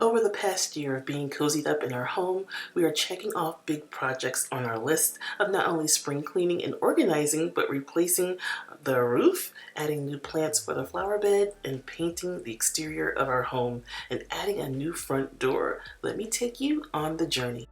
Over the past year of being cozied up in our home, we are checking off big projects on our list of not only spring cleaning and organizing, but replacing the roof, adding new plants for the flower bed, and painting the exterior of our home, and adding a new front door. Let me take you on the journey.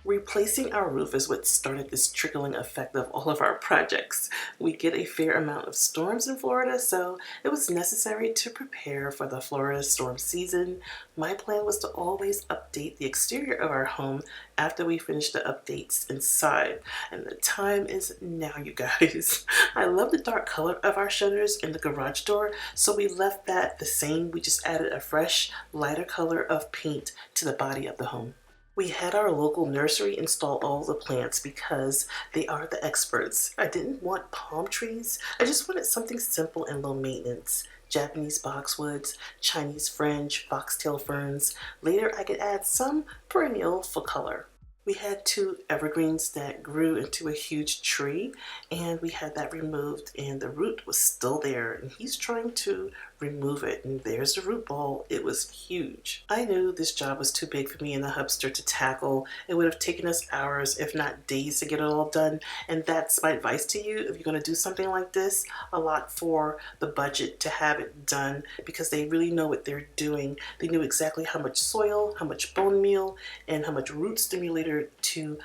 Replacing our roof is what started this trickling effect of all of our projects. We get a fair amount of storms in Florida, so it was necessary to prepare for the Florida storm season. My plan was to always update the exterior of our home after we finished the updates inside. And the time is now, you guys. I love the dark color of our shutters in the garage door, so we left that the same. We just added a fresh, lighter color of paint to the body of the home. We had our local nursery install all the plants because they are the experts. I didn't want palm trees. I just wanted something simple and low maintenance. Japanese boxwoods, Chinese fringe, foxtail ferns. Later I could add some perennial for color. We had two evergreens that grew into a huge tree, and we had that removed, and the root was still there, and he's trying to remove it, and there's the root ball. It was huge. I knew this job was too big for me and the hubster to tackle. It would have taken us hours, if not days, to get it all done, and that's my advice to you. If you're going to do something like this, a lot for the budget to have it done, because they really know what they're doing. They knew exactly how much soil, how much bone meal, and how much root stimulator to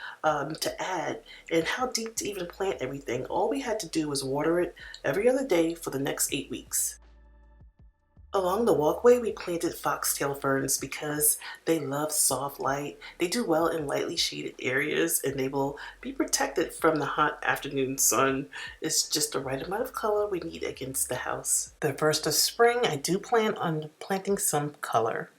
add, and how deep to even plant everything. All we had to do was water it every other day for the next 8 weeks. Along the walkway, we planted foxtail ferns because they love soft light. They do well in lightly shaded areas, and they will be protected from the hot afternoon sun. It's just the right amount of color we need against the house. The first of spring, I do plan on planting some color.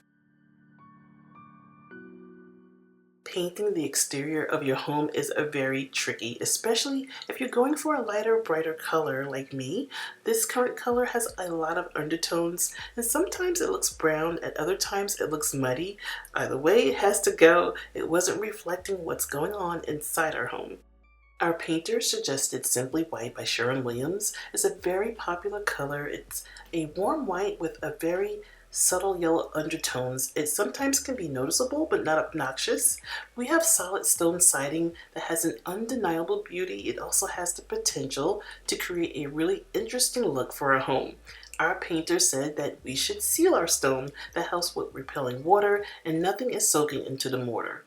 Painting the exterior of your home is very tricky, especially if you're going for a lighter, brighter color like me. This current color has a lot of undertones, and sometimes it looks brown, at other times it looks muddy. Either way, it has to go. It wasn't reflecting what's going on inside our home. Our painter suggested Simply White by Sherwin Williams. It's a very popular color. It's a warm white with a very subtle yellow undertones. It sometimes can be noticeable but not obnoxious. We have solid stone siding that has an undeniable beauty. It also has the potential to create a really interesting look for our home. Our painter said that we should seal our stone. That helps with repelling water and nothing is soaking into the mortar.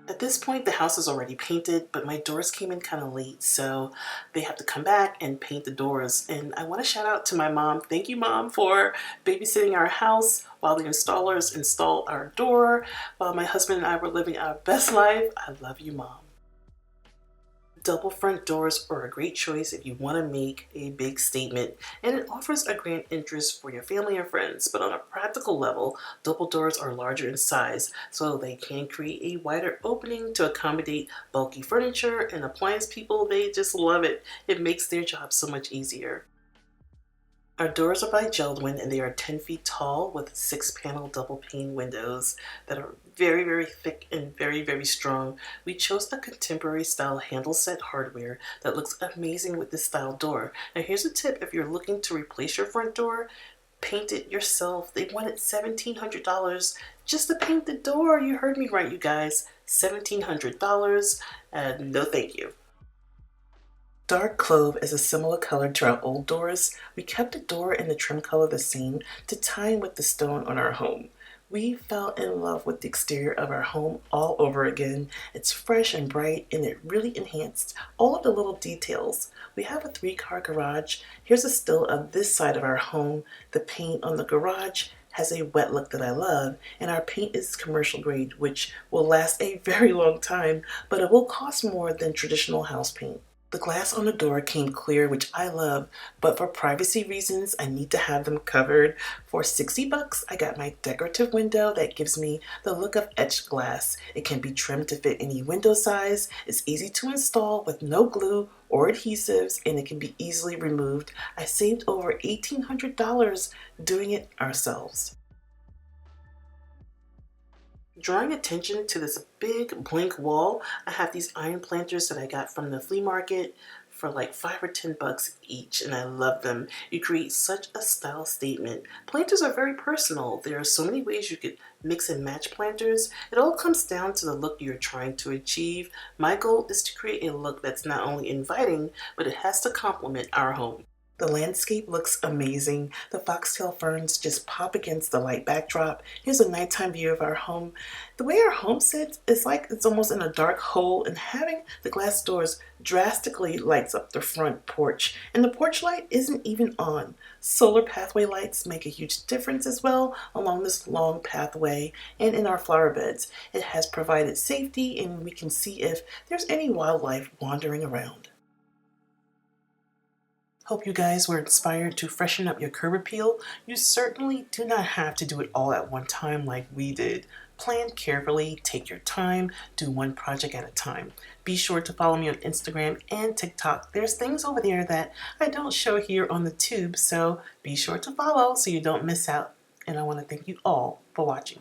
At this point, the house is already painted, but my doors came in kind of late, so they have to come back and paint the doors. And I want to shout out to my mom. Thank you, Mom, for babysitting our house while the installers installed our door, while my husband and I were living our best life. I love you, Mom. Double front doors are a great choice if you want to make a big statement, and it offers a grand entrance for your family or friends. But on a practical level, double doors are larger in size, so they can create a wider opening to accommodate bulky furniture, and appliance people, they just love it. It makes their job so much easier. Our doors are by Jeld-Wen, and they are 10 feet tall with 6-panel double pane windows that are very, very thick and very, very strong. We chose a contemporary style handle set hardware that looks amazing with this style door. Now here's a tip: if you're looking to replace your front door, paint it yourself. They wanted $1,700 just to paint the door. You heard me right, you guys. $1,700. No thank you. Dark clove is a similar color to our old doors. We kept the door and the trim color the same to tie in with the stone on our home. We fell in love with the exterior of our home all over again. It's fresh and bright, and it really enhanced all of the little details. We have a 3-car garage. Here's a still of this side of our home. The paint on the garage has a wet look that I love, and our paint is commercial grade, which will last a very long time, but it will cost more than traditional house paint. The glass on the door came clear, which I love, but for privacy reasons, I need to have them covered. For $60, I got my decorative window that gives me the look of etched glass. It can be trimmed to fit any window size. It's easy to install with no glue or adhesives, and it can be easily removed. I saved over $1,800 doing it ourselves. Drawing attention to this big blank wall, I have these iron planters that I got from the flea market for like $5 or $10 each, and I love them. You create such a style statement. Planters are very personal. There are so many ways you could mix and match planters. It all comes down to the look you're trying to achieve. My goal is to create a look that's not only inviting, but it has to complement our home. The landscape looks amazing. The foxtail ferns just pop against the light backdrop. Here's a nighttime view of our home. The way our home sits is like it's almost in a dark hole, and having the glass doors drastically lights up the front porch. And the porch light isn't even on. Solar pathway lights make a huge difference as well along this long pathway and in our flower beds. It has provided safety, and we can see if there's any wildlife wandering around. Hope you guys were inspired to freshen up your curb appeal. You certainly do not have to do it all at one time like we did. Plan carefully, take your time, do one project at a time. Be sure to follow me on Instagram and TikTok. There's things over there that I don't show here on the tube, so be sure to follow so you don't miss out. And I want to thank you all for watching.